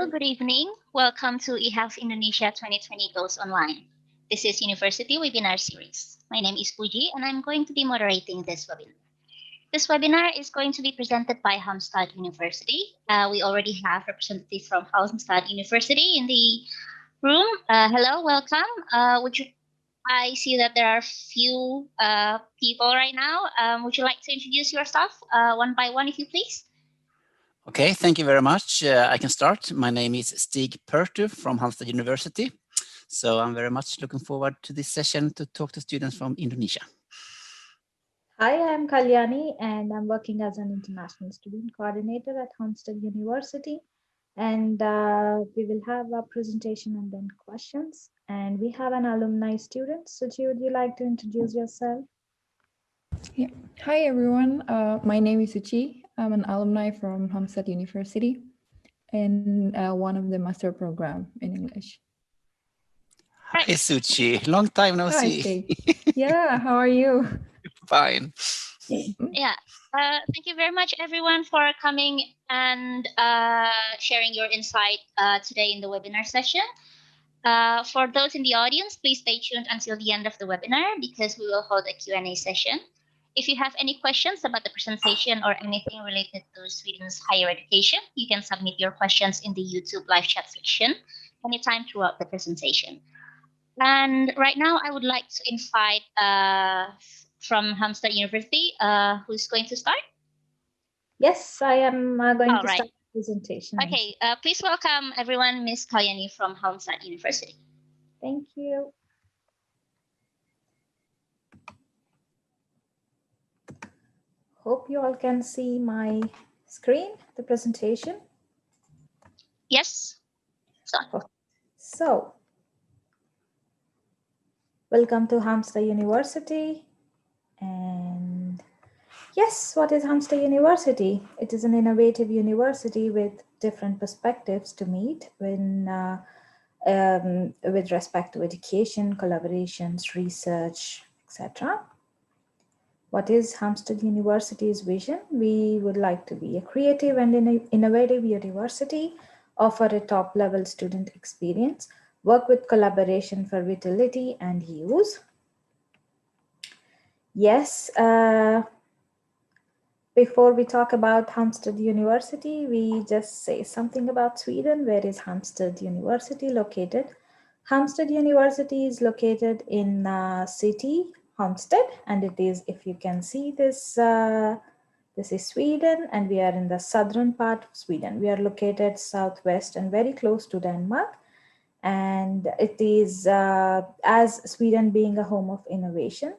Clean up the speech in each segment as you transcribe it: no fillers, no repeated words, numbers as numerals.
Hello, good evening. Welcome to eHealth Indonesia 2020 Goes Online. This is University Webinar Series. My name is Puji and I'm going to be moderating this webinar. This webinar is going to be presented by Halmstad University. We already have representatives from Halmstad University in the room. Hello, welcome. I see that there are few people right now. Would you like to introduce yourself one by one, if you please? Okay, thank you very much. I can start. My name is Stig Pertu from Halmstad University. So I'm very much looking forward to this session to talk to students from Indonesia. Hi, I'm Kalyani and I'm working as an international student coordinator at Hamster University. And we will have a presentation and then questions. And we have an alumni student. Suchi, would you like to introduce yourself? Yeah. Hi, everyone. My name is Suchi. I'm an alumni from Hamstad University and one of the master program in English. Hi, Suchi. Long time no see. Yeah, how are you? Fine. Yeah. Thank you very much, everyone, for coming and sharing your insight today in the webinar session. For those in the audience, please stay tuned until the end of the webinar because we will hold a Q&A session. If you have any questions about the presentation or anything related to Sweden's higher education, you can submit your questions in the YouTube live chat section anytime throughout the presentation. And right now, I would like to invite from Hamstad University, who's going to start? Yes, I am going to start the presentation. Okay, please welcome everyone, Ms. Kalyani from Halmstad University. Thank you. Hope you all can see my screen, the presentation. Yes. So, welcome to Hamstad University. And yes, what is Hamstad University? It is an innovative university with different perspectives to meet when, with respect to education, collaborations, research, etc. What is Hamstad University's vision? We would like to be a creative and innovative university, offer a top-level student experience, work with collaboration for vitality and use. Yes, before we talk about Halmstad University, we just say something about Sweden. Where is Halmstad University located? Halmstad University is located in city Halmstad, and it is, if you can see this, this is Sweden, and we are in the southern part of Sweden. We are located southwest and very close to Denmark. And it is, as Sweden being a home of innovation,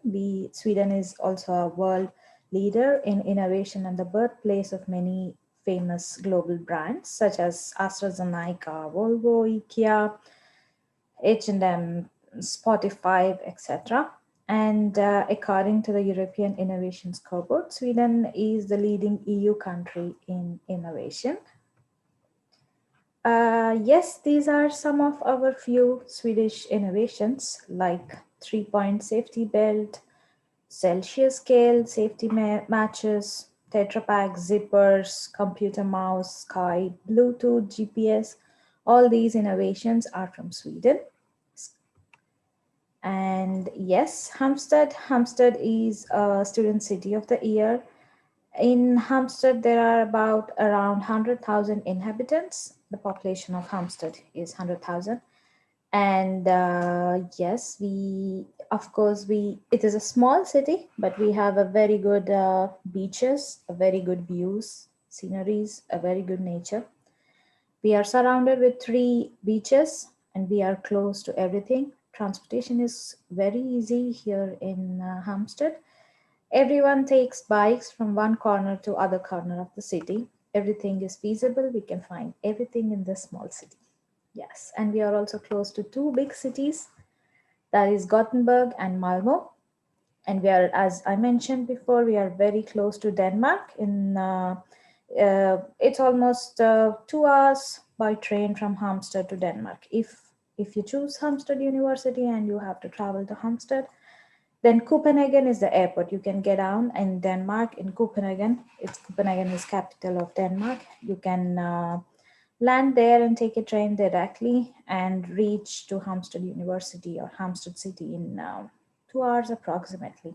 Sweden is also a world leader in innovation and the birthplace of many famous global brands such as AstraZeneca, Volvo, IKEA, H&M, Spotify, etc. And according to the European Innovation Scoreboard, Sweden is the leading EU country in innovation. Yes, these are some of our few Swedish innovations like 3-point safety belt, Celsius scale, safety matches, Tetra Pak zippers, computer mouse, Skype, Bluetooth, GPS. All these innovations are from Sweden. And yes, Hampstead is a student city of the year. In Hampstead, there are about around 100,000 inhabitants. The population of Hampstead is 100,000. And yes, it is a small city, but we have a very good beaches, a very good views, sceneries, a very good nature. We are surrounded with 3 beaches and we are close to everything. Transportation is very easy here in Hampstead. Everyone takes bikes from one corner to other corner of the city. Everything is feasible. We can find everything in this small city. Yes, and we are also close to 2 big cities, that is Gothenburg and Malmö. And we are, as I mentioned before, we are very close to Denmark. It's almost 2 hours by train from Hamster to Denmark. If you choose Halmstad University and you have to travel to Hamster, then Copenhagen is the airport. You can get down in Denmark in Copenhagen. Copenhagen is capital of Denmark. You can land there and take a train directly and reach to Halmstad University or Hampstead city in 2 hours approximately.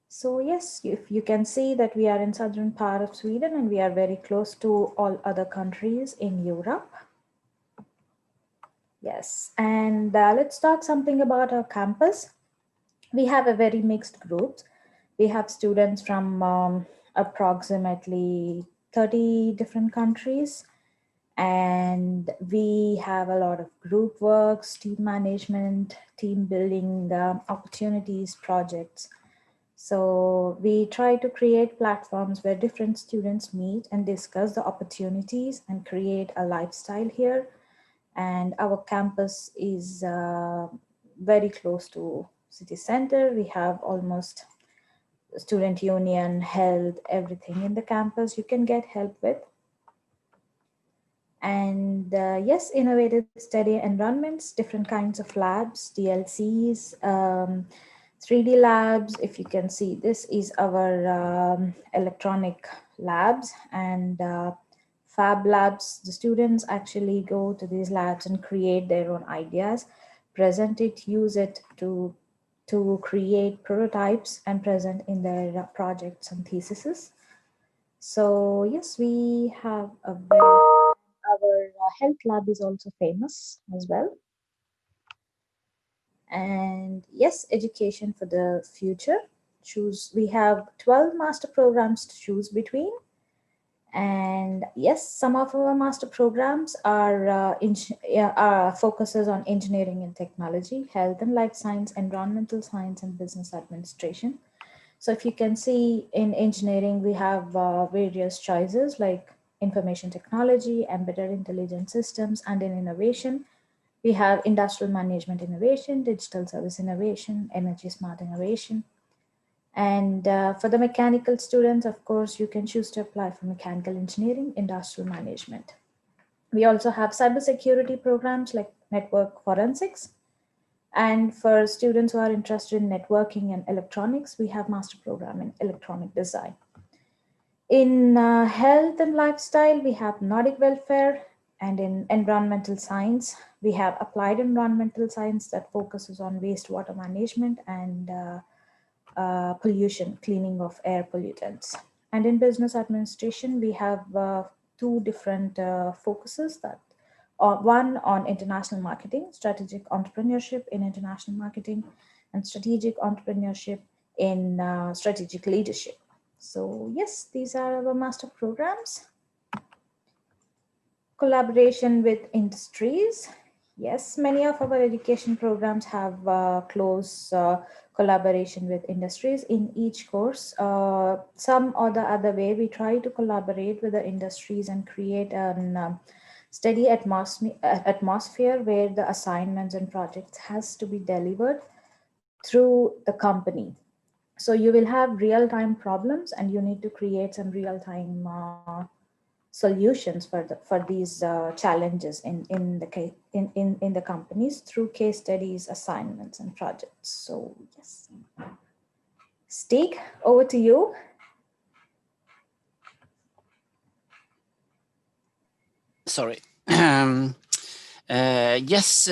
So yes, if you can see that we are in southern part of Sweden and we are very close to all other countries in Europe. Yes, and let's talk something about our campus. We have a very mixed group. We have students from approximately 30 different countries, and we have a lot of group works, team management, team building opportunities, projects. So we try to create platforms where different students meet and discuss the opportunities and create a lifestyle here. And our campus is very close to city center. We have almost student union, health, everything in the campus you can get help with. And yes, innovative study environments, different kinds of labs, DLCs, 3D labs. If you can see, this is our electronic labs and fab labs. The students actually go to these labs and create their own ideas, present it, use it to create prototypes and present in their projects and theses. So yes, we have a very, our health lab is also famous as well. And yes, education for the future. We have 12 master programs to choose between. And yes, some of our master programs are focuses on engineering and technology, health and life science, environmental science, and business administration. So if you can see in engineering, we have various choices like information technology, embedded intelligent systems, and in innovation, we have industrial management innovation, digital service innovation, energy smart innovation. And for the mechanical students, of course, you can choose to apply for mechanical engineering, industrial management. We also have cybersecurity programs like network forensics. And for students who are interested in networking and electronics, we have master program in electronic design. In health and lifestyle, we have Nordic welfare, and in environmental science, we have applied environmental science that focuses on wastewater management and pollution, cleaning of air pollutants. And in business administration, we have two different focuses that one on international marketing, strategic entrepreneurship in international marketing, and strategic entrepreneurship in strategic leadership. So yes, these are our master programs. Collaboration with industries. Yes, many of our education programs have close collaboration with industries in each course. Some or the other way, we try to collaborate with the industries and create an steady atmosphere where the assignments and projects has to be delivered through the company. So you will have real-time problems and you need to create some real-time solutions for these challenges in the companies through case studies, assignments, and projects. So yes, Stig, over to you. Sorry. Yes,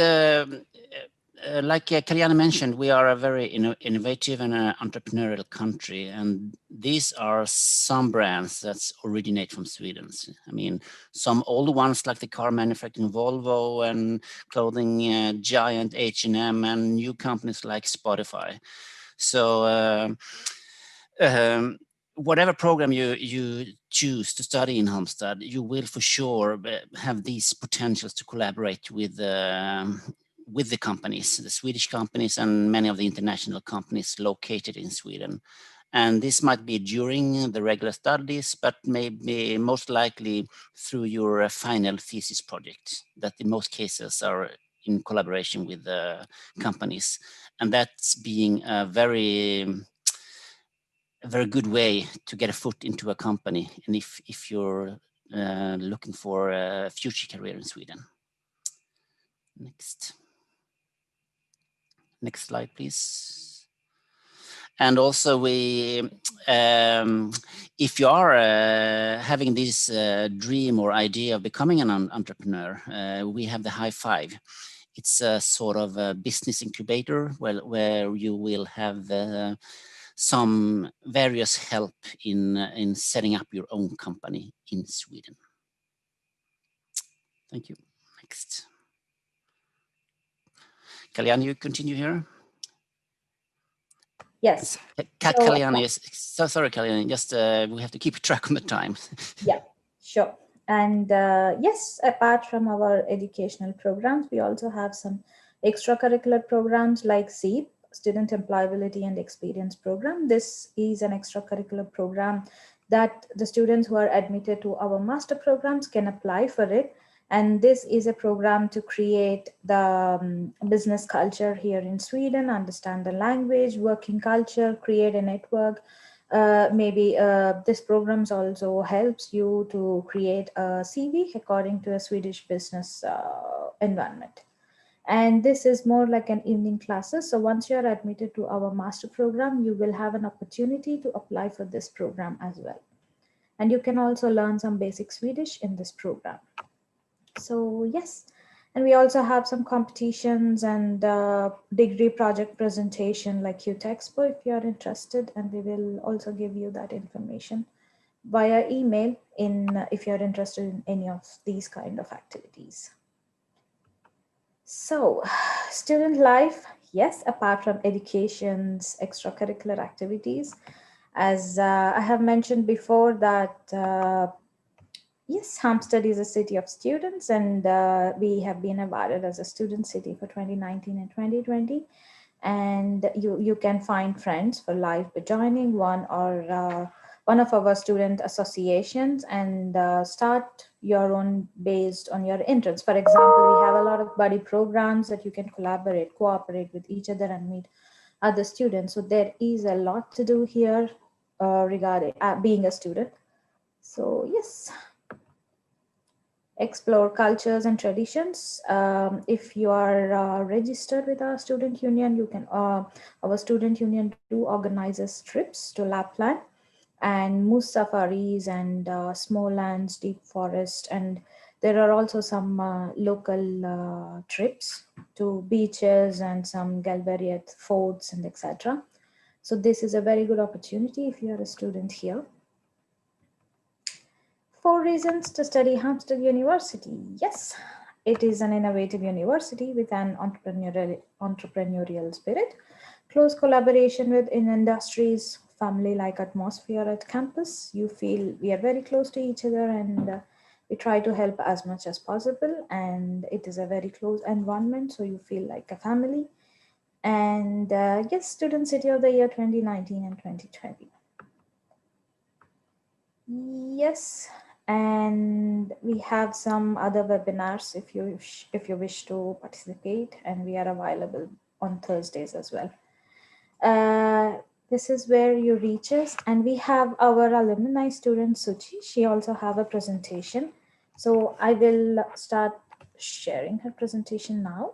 like Kalyana mentioned, we are a very innovative and entrepreneurial country, and these are some brands that originate from Sweden. I mean, some old ones like the car manufacturing Volvo and clothing giant H&M, and new companies like Spotify. So whatever program you choose to study in Halmstad, you will for sure have these potentials to collaborate with the companies, the Swedish companies and many of the international companies located in Sweden. And this might be during the regular studies, but maybe most likely through your final thesis project, that in most cases are in collaboration with the companies. And that's being a very good way to get a foot into a company, and if you're looking for a future career in Sweden. Next slide, please. And also if you are having this dream or idea of becoming an entrepreneur, we have the High Five. It's a sort of a business incubator where you will have some various help in setting up your own company in Sweden. Thank you. Next. Kalyani, you continue here? Yes. Kalyani is, so sorry, Kalyani, just we have to keep track of the time. Yeah, sure. And yes, apart from our educational programs, we also have some extracurricular programs like SEEP, Student Employability and Experience Program. This is an extracurricular program that the students who are admitted to our master programs can apply for it. And this is a program to create the business culture here in Sweden, understand the language, working culture, create a network. Maybe this program also helps you to create a CV according to a Swedish business environment. And this is more like an evening classes. So once you're admitted to our master program, you will have an opportunity to apply for this program as well. And you can also learn some basic Swedish in this program. So yes. And we also have some competitions and degree project presentation like QTexpo if you are interested, and we will also give you that information via email if you're interested in any of these kind of activities. So student life, yes, apart from education's extracurricular activities, as I have mentioned before that yes, Hampstead is a city of students, and we have been awarded as a student city for 2019 and 2020. And you can find friends for life by joining one of our student associations and start your own based on your interests. For example, we have a lot of buddy programs that you can cooperate with each other and meet other students. So there is a lot to do here regarding being a student. So yes. Explore cultures and traditions. If you are registered with our student union, you can our student union do organizes trips to Lapland and moose safaris and small lands, deep forest, and there are also some local trips to beaches and some Galveriet forts and etc. So this is a very good opportunity if you are a student here. 4 reasons to study Halmstad University. Yes, it is an innovative university with an entrepreneurial spirit, close collaboration with industries, family-like atmosphere at campus. You feel we are very close to each other, and we try to help as much as possible. And it is a very close environment, so you feel like a family. And yes, Student City of the Year 2019 and 2020. Yes. And we have some other webinars if you wish to participate, and we are available on Thursdays as well. This is where you reach us, and we have our alumni student Suchi. She also have a presentation, so I will start sharing her presentation now.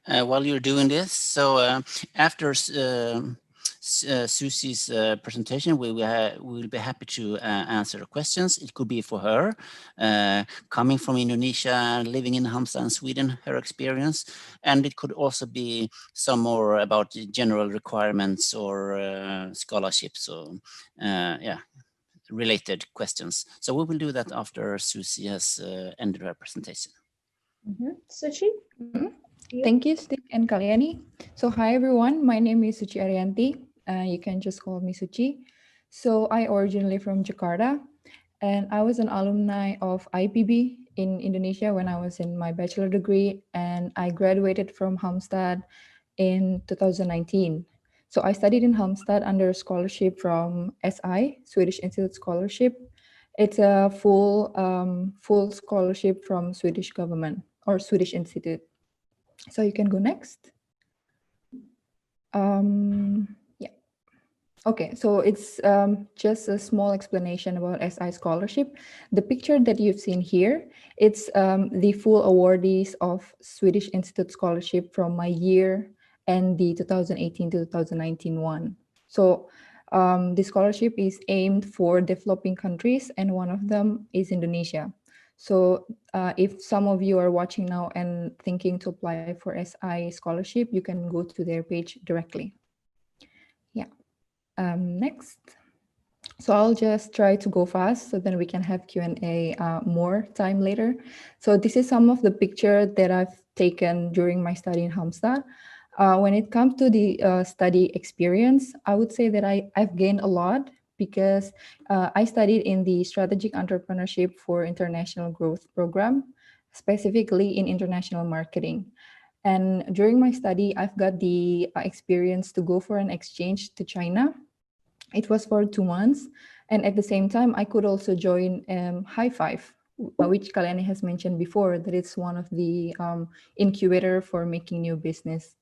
While you're doing this, so after Susie's presentation, we will be happy to answer questions. It could be for her, coming from Indonesia, living in Halmstad in Sweden, her experience, and it could also be some more about the general requirements or scholarships or yeah, related questions. So we will do that after Susie has ended her presentation. Suchi? Thank you, Stig and Kalyani. So hi everyone, my name is Suchi Arianti. You can just call me Suchi. So I originally from Jakarta, and I was an alumni of IPB in Indonesia when I was in my bachelor degree, and I graduated from Hamstad in 2019. So I studied in Hamstad under a scholarship from SI, Swedish Institute Scholarship. It's a full scholarship from Swedish government or Swedish Institute. So you can go next. Yeah. Okay, so it's just a small explanation about SI scholarship. The picture that you've seen here, it's the full awardees of Swedish Institute Scholarship from my year and the 2018 to 2019 one. So the scholarship is aimed for developing countries, and one of them is Indonesia. So if some of you are watching now and thinking to apply for SI scholarship, you can go to their page directly. Yeah. Next. So I'll just try to go fast so then we can have Q&A more time later. So this is some of the picture that I've taken during my study in Hamstad. When it comes to the study experience, I would say that I've gained a lot because I studied in the Strategic Entrepreneurship for International Growth program, specifically in international marketing. And during my study, I've got the experience to go for an exchange to China. It was for 2 months. And at the same time, I could also join High Five, which Kalyani has mentioned before, that it's one of the incubator for making new business.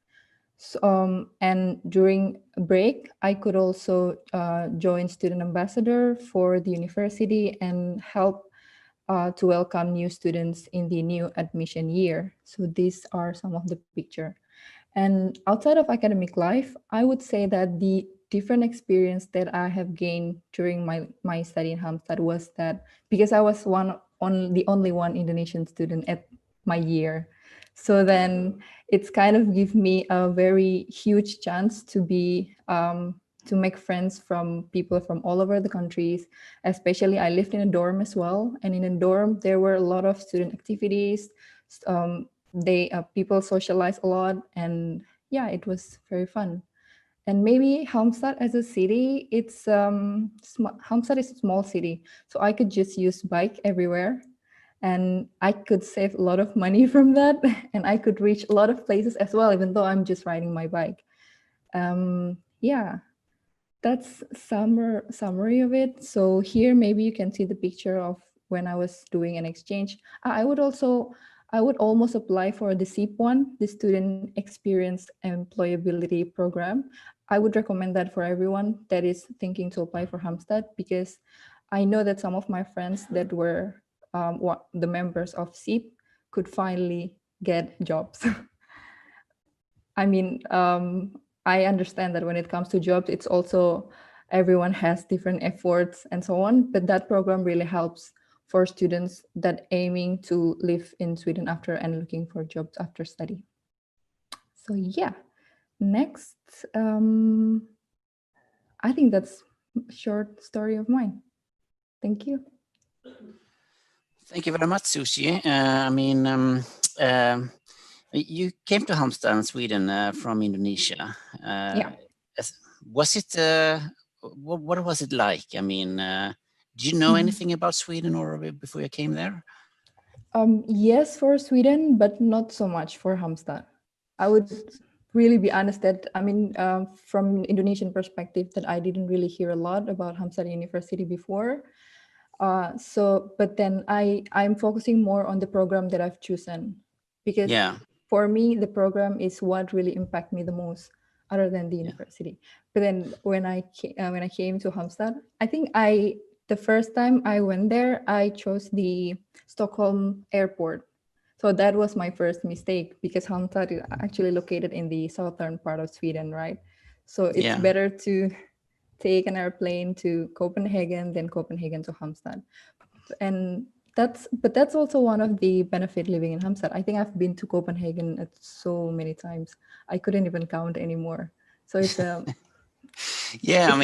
So, and during break, I could also join student ambassador for the university and help to welcome new students in the new admission year. So these are some of the picture. And outside of academic life, I would say that the different experience that I have gained during my study in Hamstad was that because I was the only one Indonesian student at my year. So then it's kind of give me a very huge chance to be to make friends from people from all over the countries. Especially I lived in a dorm as well, and in a dorm there were a lot of student activities. People socialize a lot, and yeah, it was very fun. And maybe Halmstad as a city, it's Halmstad is a small city, so I could just use bike everywhere, and I could save a lot of money from that, and I could reach a lot of places as well, even though I'm just riding my bike. Yeah, that's summary of it. So here, maybe you can see the picture of when I was doing an exchange. I would almost apply for the SEEP one, the Student Experience Employability Program. I would recommend that for everyone that is thinking to apply for Hamstad, because I know that some of my friends that were the members of SEEP could finally get jobs. I mean, I understand that when it comes to jobs, it's also everyone has different efforts and so on, but that program really helps for students that aiming to live in Sweden after and looking for jobs after study. So yeah, next, I think that's a short story of mine. Thank you. Thank you very much, Sushi. You came to Halmstad in Sweden from Indonesia. Yeah. Was it, what was it like? I mean, did you know anything about Sweden or before you came there? Yes, for Sweden, but not so much for Halmstad. I would really be honest that, I mean, from Indonesian perspective, that I didn't really hear a lot about Halmstad University before. But then I'm focusing more on the program that I've chosen, because for me, the program is what really impacted me the most, other than the university. But then when I came to Halmstad, I think the first time I went there, I chose the Stockholm airport. So that was my first mistake, because Halmstad is actually located in the southern part of Sweden, right? So it's better to take an airplane to Copenhagen than Copenhagen to Halmstad. And that's also one of the benefit living in Hamster. I think I've been to Copenhagen so many times. I couldn't even count anymore. So it's yeah, I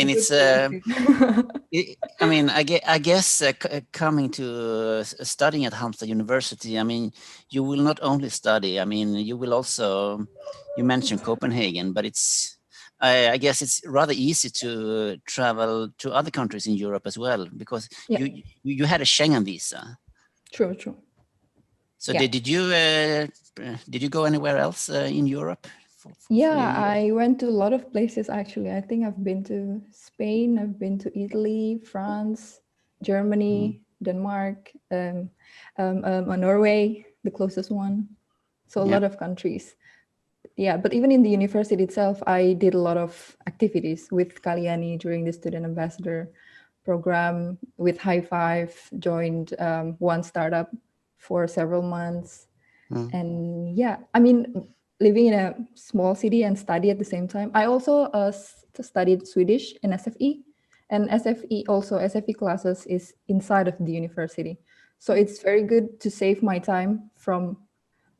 mean, I guess coming to studying at Halmstad University, I mean, you will not only study, I mean, you will also, you mentioned Copenhagen, but I guess it's rather easy to travel to other countries in Europe as well, because you had a Schengen visa. True. So did you go anywhere else in Europe? I went to a lot of places actually. I think I've been to Spain, I've been to Italy, France, Germany, Denmark, Norway, the closest one. So a lot of countries. Yeah, but even in the university itself, I did a lot of activities with Kalyani during the student ambassador program, with High Five, joined one startup for several months. And yeah, I mean, living in a small city and study at the same time. I also studied Swedish in SFE, and SFE classes is inside of the university. So it's very good to save my time from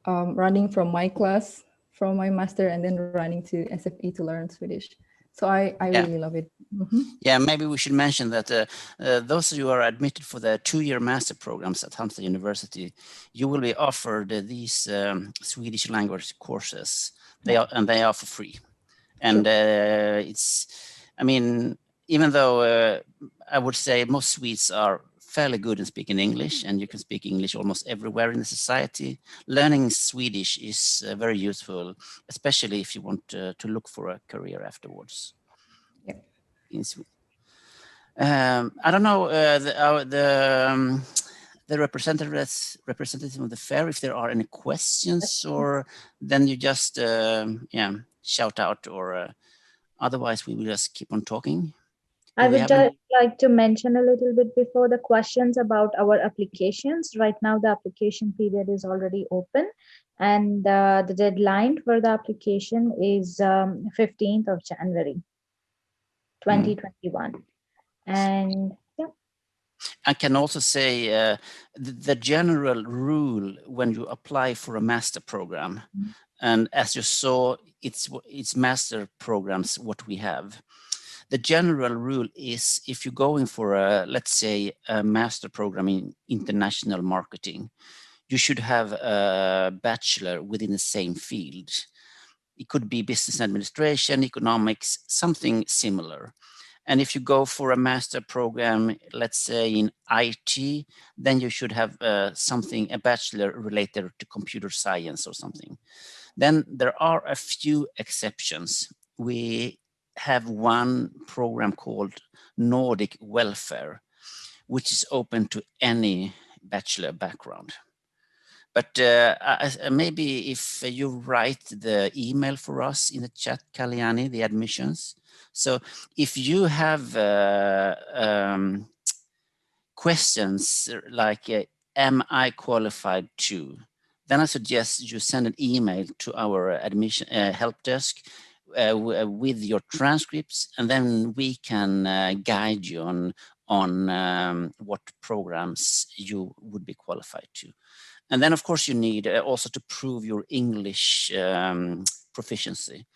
running from my class, from my master, and then running to SFE to learn Swedish. So I really love it. Yeah, maybe we should mention that those of you who are admitted for the 2-year master programs at Halmstad University, you will be offered these Swedish language courses. They are for free. And I mean, even though I would say most Swedes are fairly good in speaking English, and you can speak English almost everywhere in the society, learning Swedish is very useful, especially if you want to look for a career afterwards. In Sweden. I don't know the representative of the fair, if there are any questions, or then you just shout out, or otherwise we will just keep on talking. I would just like to mention a little bit before the questions about our applications. Right now, the application period is already open, and the deadline for the application is 15th of January, 2021. And I can also say the general rule when you apply for a master program, and as you saw, it's master programs what we have. The general rule is if you're going for let's say a master program in international marketing, you should have a bachelor within the same field. It could be business administration, economics, something similar. And if you go for a master program, let's say in IT, then you should have a bachelor related to computer science or something. Then there are a few exceptions. We have one program called Nordic Welfare, which is open to any bachelor background. But maybe if you write the email for us in the chat, Kalyani, the admissions. So if you have questions like, am I qualified to? Then I suggest you send an email to our admission help desk with your transcripts, and then we can guide you on what programs you would be qualified to. And then, of course, you need also to prove your English proficiency.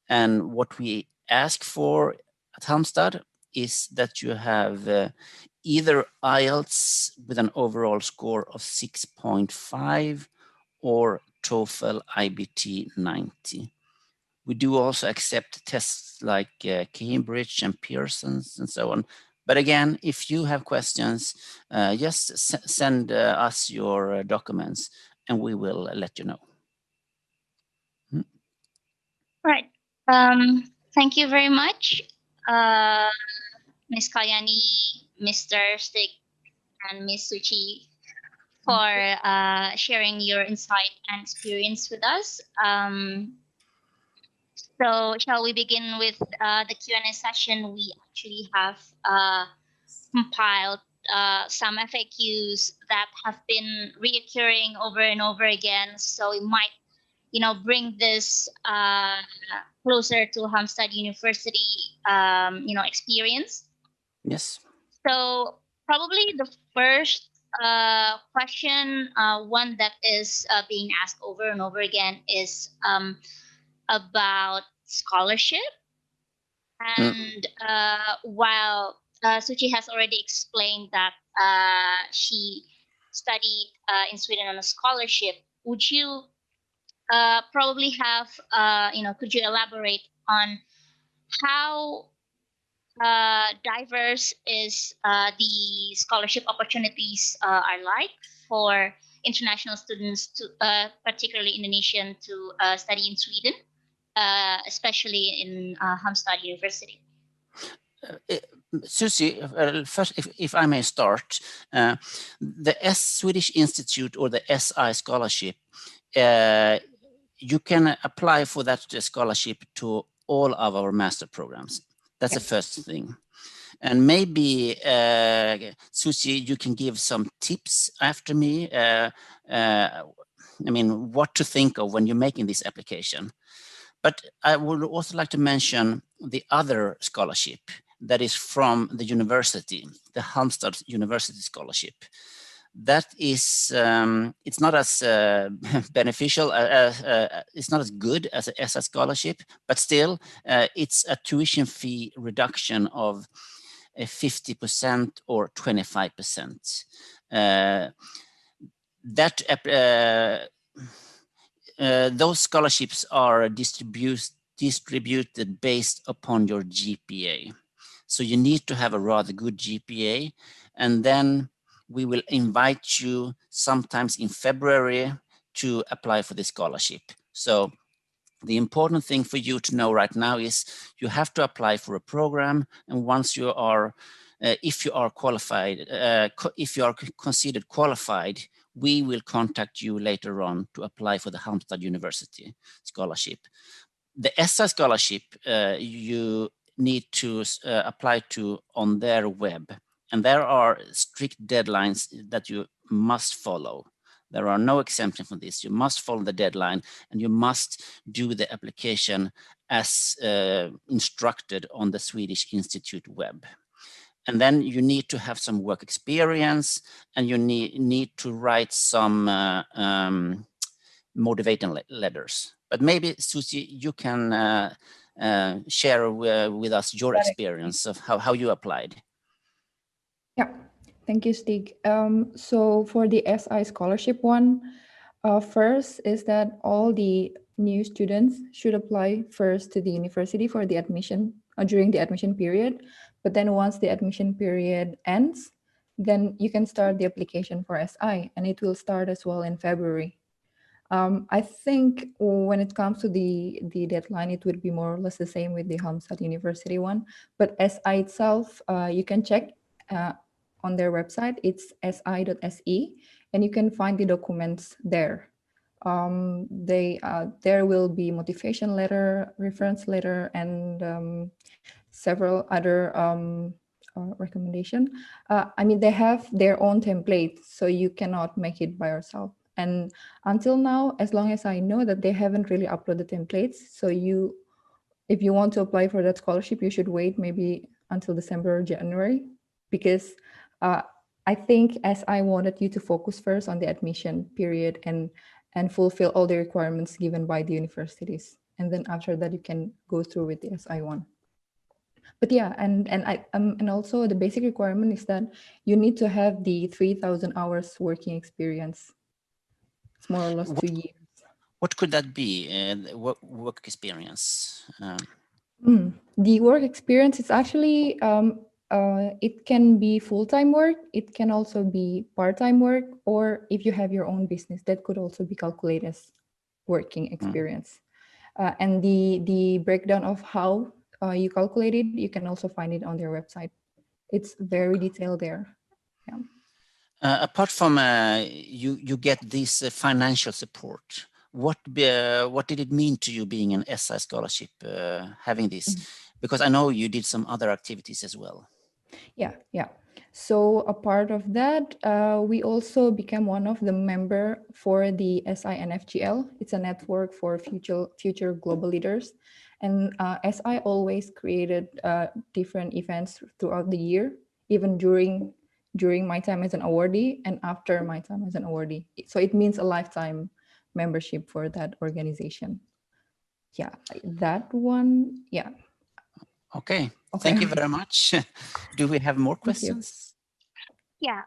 And what we ask for at Hamstad is that you have either IELTS with an overall score of 6.5 or TOEFL IBT 90. We do also accept tests like Cambridge and Pearson's and so on. But again, if you have questions, just send us your documents and we will let you know. Right. Thank you very much, Ms. Kalyani, Mr. Stick, and Ms. Suchi for sharing your insight and experience with us. So shall we begin with the Q&A session? We actually have compiled some FAQs that have been reoccurring over and over again. So we might, bring this closer to Halmstad University, experience. Yes. So probably the first question, one that is being asked over and over again, is about scholarship. And while Suchi has already explained that she studied in Sweden on a scholarship, would you probably have, could you elaborate on how diverse is the scholarship opportunities are like for international students, to particularly Indonesian, to study in Sweden, especially in Halmstad University? Susie, first, if I may start, the Swedish Institute or the SI scholarship, you can apply for that scholarship to all of our master programs. That's the first thing. And maybe, Susie, you can give some tips after me. I mean, what to think of when you're making this application. But I would also like to mention the other scholarship that is from the university, the Halmstad University scholarship. That is, it's not as beneficial, it's not as good as an SI scholarship, but still it's a tuition fee reduction of 50% or 25%. Those scholarships are distributed based upon your GPA. So you need to have a rather good GPA, and then we will invite you sometimes in February to apply for the scholarship. So the important thing for you to know right now is you have to apply for a program, and once you are, if you are qualified, if you are considered qualified, we will contact you later on to apply for the Halmstad University scholarship. The SI scholarship you need to apply to on their web, and there are strict deadlines that you must follow. There are no exemptions from this. You must follow the deadline, and you must do the application as instructed on the Swedish Institute web. And then you need to have some work experience, and you need to write some motivating letters. But maybe, Susie, you can share with us your experience of how you applied. Yeah, thank you, Stig. So for the SI scholarship one, first is that all the new students should apply first to the university for the admission during the admission period. But then once the admission period ends, then you can start the application for SI, and it will start as well in February. I think when it comes to the deadline, it would be more or less the same with the Halmstad University one. But SI itself, you can check on their website. It's si.se, and you can find the documents there. There will be motivation letter, reference letter, and several other recommendation. I mean, they have their own template, so you cannot make it by yourself. And until now, as long as I know, that they haven't really uploaded templates. So if you want to apply for that scholarship, you should wait maybe until December or January, because I think SI wanted you to focus first on the admission period and fulfill all the requirements given by the universities. And then after that, you can go through with the SI one. But yeah, and also the basic requirement is that you need to have the 3,000 hours working experience. It's more or less 2 years. What could that be? Work experience? The work experience is actually, it can be full-time work. It can also be part-time work, or if you have your own business, that could also be calculated as working experience. And the breakdown of how you calculate it, you can also find it on their website. It's very detailed there. Yeah. Apart from you get this financial support, what did it mean to you being an SI scholarship, having this? Because I know you did some other activities as well. Yeah. So a part of that, we also became one of the member for the SI NFGL. It's a network for future global leaders. And SI always created different events throughout the year, even during my time as an awardee and after my time as an awardee. So it means a lifetime membership for that organization. Yeah, that one, yeah. Okay. Thank you very much. Do we have more questions? Yeah.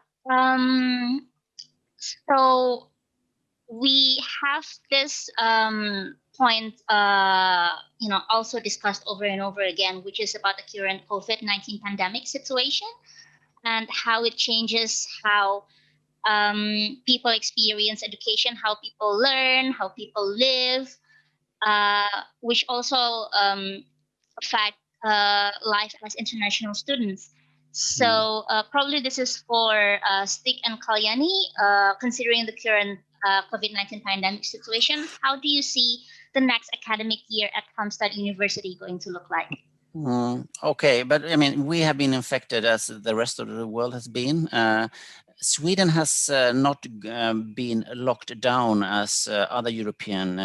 So we have this point, also discussed over and over again, which is about the current COVID-19 pandemic situation and how it changes how people experience education, how people learn, how people live, which also affect life as international students. So probably this is for Stig and Kalyani, considering the current COVID-19 pandemic situation. How do you see the next academic year at Halmstad University going to look like? Okay, but I mean, we have been infected as the rest of the world has been. Sweden has not been locked down as other European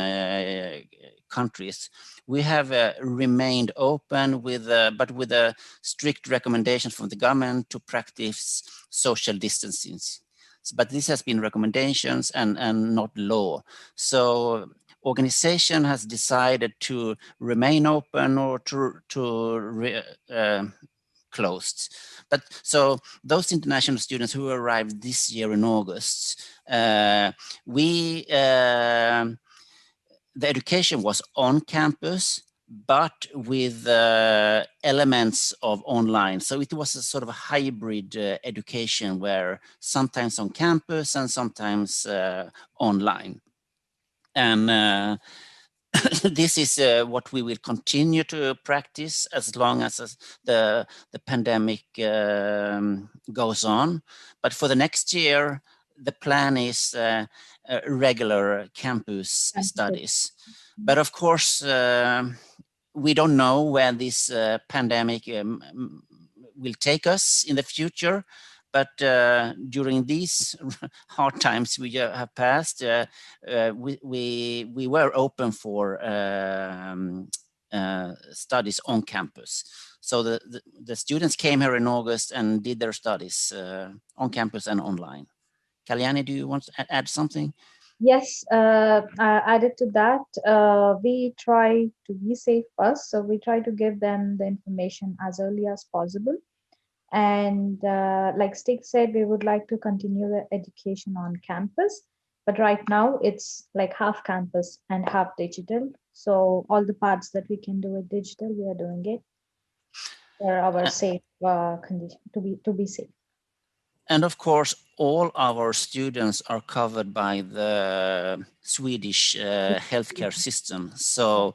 countries. We have remained open with, but with a strict recommendations from the government to practice social distancing. But this has been recommendations and not law. So organization has decided to remain open or to closed. But so those international students who arrived this year in August, the education was on campus, but with elements of online. So it was a sort of a hybrid education where sometimes on campus and sometimes online. And this is what we will continue to practice as long as the pandemic goes on. But for the next year, the plan is regular campus studies. But of course, we don't know where this pandemic will take us in the future. But during these hard times we have passed, we were open for studies on campus. So the students came here in August and did their studies on campus and online. Kalyani, do you want to add something? Yes, added to that, we try to be safe first. So we try to give them the information as early as possible. And like Stig said, we would like to continue the education on campus. But right now it's like half campus and half digital. So all the parts that we can do with digital, we are doing it for our safe condition, to be safe. And of course, all our students are covered by the Swedish healthcare system. So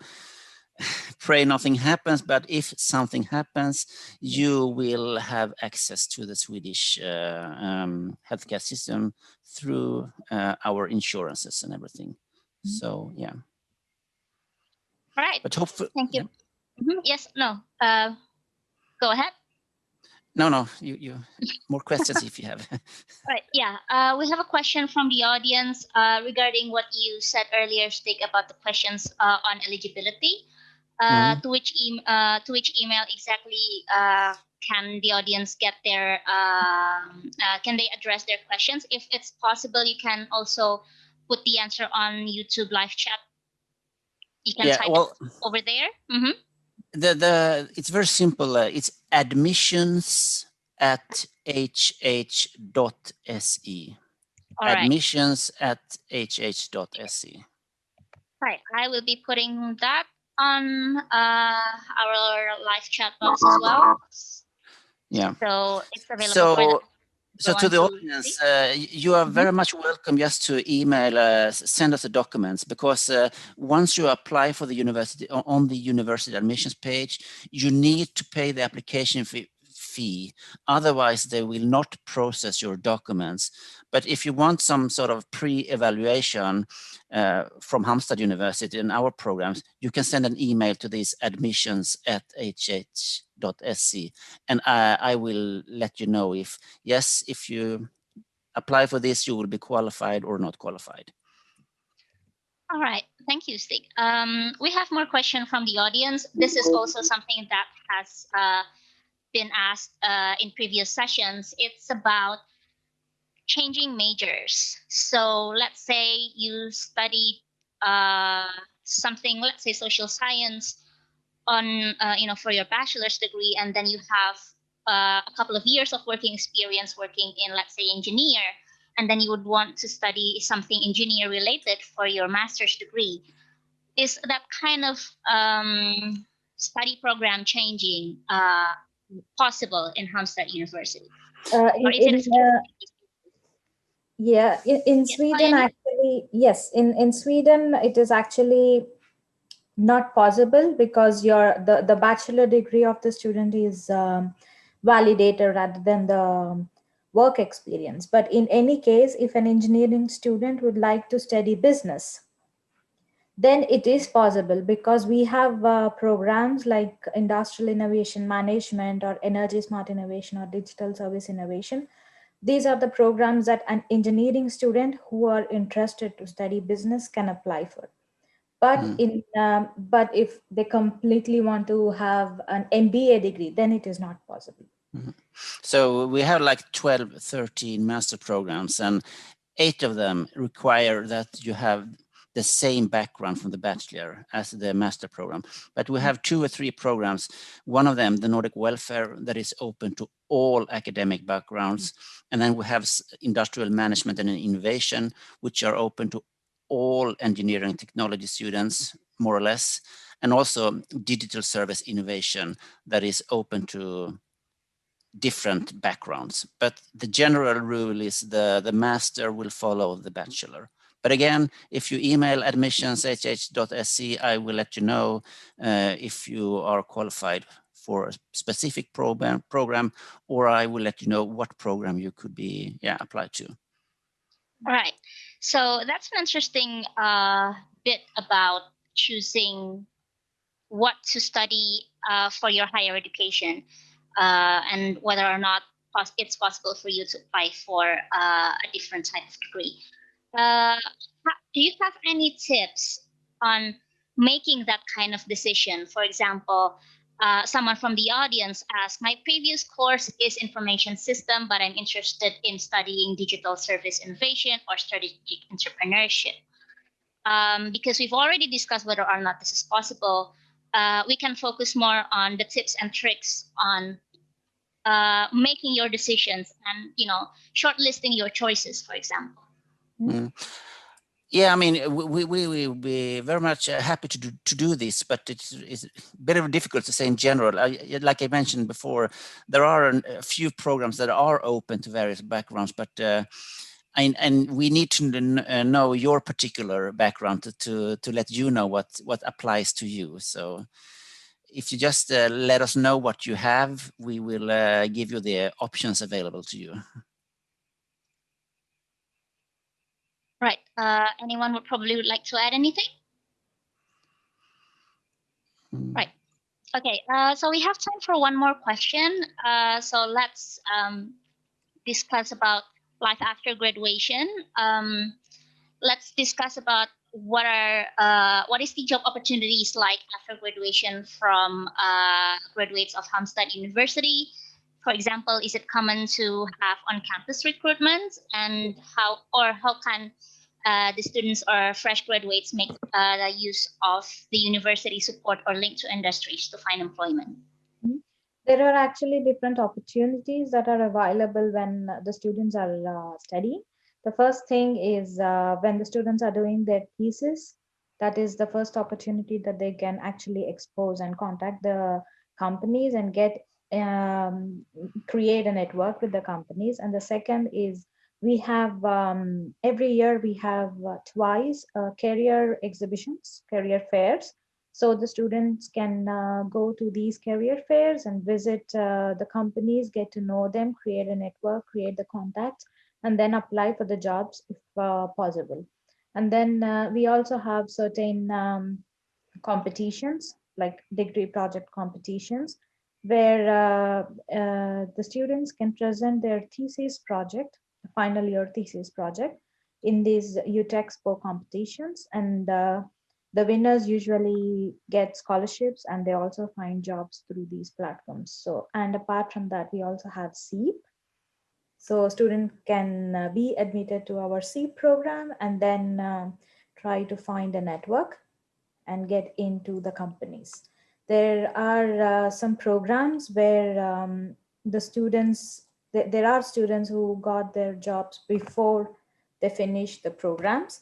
pray nothing happens, but if something happens, you will have access to the Swedish healthcare system through our insurances and everything. So, yeah. All right. But hopefully, thank you. Yeah. Yes, no, go ahead. No, you more questions if you have. Right, yeah. We have a question from the audience regarding what you said earlier, Stig, about the questions on eligibility. To which email exactly can the audience get their can they address their questions? If it's possible, you can also put the answer on YouTube live chat. You can type it over there. It's very simple. It's admissions@hh.se. Admissions@hh.se. Right. I will be putting that on our live chat box as well. Yeah. So it's available So to the audience, you are very much welcome just to email, send us the documents, because once you apply for the university on the university admissions page, you need to pay the application fee. Otherwise, they will not process your documents. But if you want some sort of pre-evaluation from Halmstad University and our programs, you can send an email to these admissions@hh.se, and I will let you know if you apply for this, you will be qualified or not qualified. All right, thank you, Stig. We have more questions from the audience. This is also something that has been asked in previous sessions. It's about changing majors. So let's say you study something, let's say social science, on for your bachelor's degree, and then you have a couple of years of working experience working in, let's say, engineer, and then you would want to study something engineer related for your master's degree. Is that kind of study program changing possible in Halmstad University? In Sweden, actually, yes. In Sweden, it is actually not possible, because the bachelor degree of the student is validated rather than the work experience. But in any case, if an engineering student would like to study business, then it is possible, because we have programs like industrial innovation management or energy smart innovation or digital service innovation, These are the programs that an engineering student who are interested to study business can apply for. But but if they completely want to have an MBA degree, then it is not possible. So we have like 12, 13 master programs, and 8 of them require that you have the same background from the bachelor as the master program. But we have 2 or 3 programs. One of them, the Nordic Welfare, that is open to all academic backgrounds. And then we have Industrial Management and Innovation, which are open to all engineering technology students, more or less. And also Digital Service Innovation, that is open to different backgrounds, but the general rule is the master will follow the bachelor. But again, if you email admissions@hh.se, I will let you know if you are qualified for a specific program, or I will let you know what program you could be applied to. All right. So that's an interesting bit about choosing what to study for your higher education, and whether or not it's possible for you to apply for a different type of degree. Do you have any tips on making that kind of decision? For example, someone from the audience asked, my previous course is information system, but I'm interested in studying digital service innovation or strategic entrepreneurship. Because we've already discussed whether or not this is possible, we can focus more on the tips and tricks on making your decisions and, shortlisting your choices, for example. Yeah, I mean, we will be very much happy to do this, but it's a bit difficult to say in general. Like I mentioned before, there are a few programs that are open to various backgrounds, but and we need to know your particular background to let you know what applies to you. So if you just let us know what you have, we will give you the options available to you. Right. Anyone would probably like to add anything? Right. Okay. So we have time for one more question. So let's discuss about life after graduation. Let's discuss about what is the job opportunities like after graduation from graduates of Halmstad University. For example, is it common to have on-campus recruitment, and how can the students or fresh graduates make the use of the university support or link to industries to find employment? There are actually different opportunities that are available when the students are studying. The first thing is when the students are doing their thesis, that is the first opportunity that they can actually expose and contact the companies and create a network with the companies. And the second is we have every year we have twice career exhibitions, career fairs. So the students can go to these career fairs and visit the companies, get to know them, create a network, create the contacts, and then apply for the jobs if possible. And then we also have certain competitions like degree project competitions where the students can present their thesis project, final year thesis project, in these UTEXPO competitions, and the winners usually get scholarships and they also find jobs through these platforms. So, and apart from that, we also have SEEP. So student can be admitted to our SEEP program and then try to find a network and get into the companies. There are some programs where the students, there are students who got their jobs before they finish the programs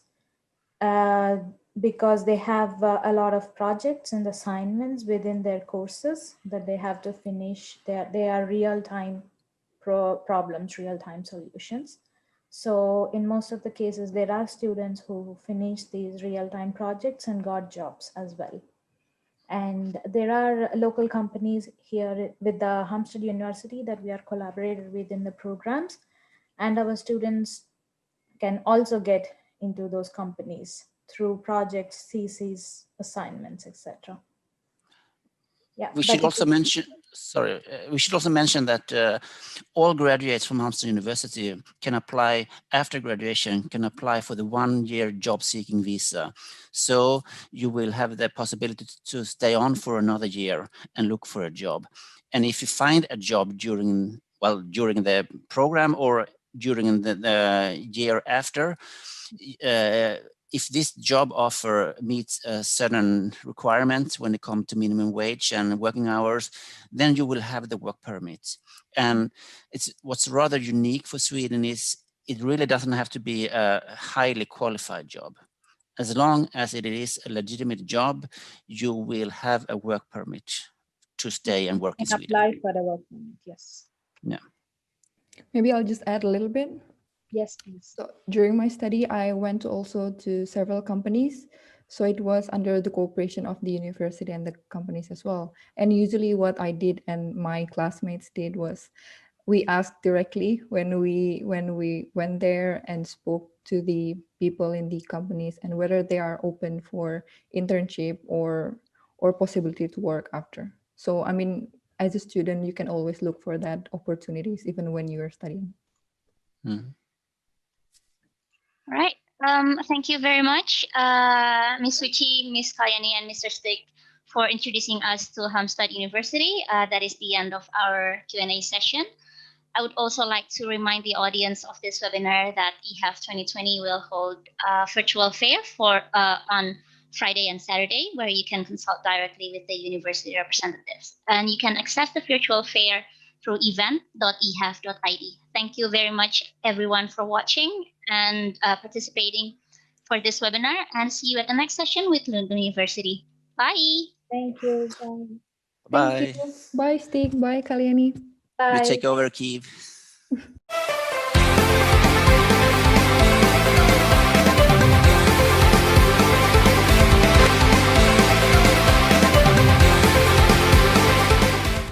because they have a lot of projects and assignments within their courses that they have to finish. They are real-time problems, real-time solutions. So in most of the cases, there are students who finish these real-time projects and got jobs as well. And there are local companies here with the Halmstad University that we are collaborated with in the programs. And our students can also get into those companies through projects, theses, assignments, etc. Yeah. We should also mention, sorry, we should also mention that all graduates from Halmstad University can apply after graduation, can apply for the 1-year job seeking visa. So you will have the possibility to stay on for another year and look for a job. And if you find a job during the program or during the year after, if this job offer meets certain requirements when it comes to minimum wage and working hours, then you will have the work permit. And it's what's rather unique for Sweden is it really doesn't have to be a highly qualified job. As long as it is a legitimate job, you will have a work permit to stay and work in Sweden. Apply for the work permit, yes. Yeah. Maybe I'll just add a little bit. Yes, please. So during my study, I went also to several companies. So it was under the cooperation of the university and the companies as well. And usually what I did and my classmates did was we asked directly when we went there and spoke to the people in the companies and whether they are open for internship or possibility to work after. So I mean, as a student, you can always look for that opportunities even when you are studying. Mm-hmm. All right. Thank you very much, Ms. Suchi, Ms. Kalyani, and Mr. Stick for introducing us to Halmstad University. That is the end of our Q&A session. I would also like to remind the audience of this webinar that EHAF 2020 will hold a virtual fair on Friday and Saturday, where you can consult directly with the university representatives. And you can access the virtual fair through event.ehaf.id. Thank you very much, everyone, for watching and participating for this webinar, and see you at the next session with Lund University. Bye. Thank you. Bye. Thank you. Bye, Stig. Bye, Kalyani. Bye. You take over, Kiev.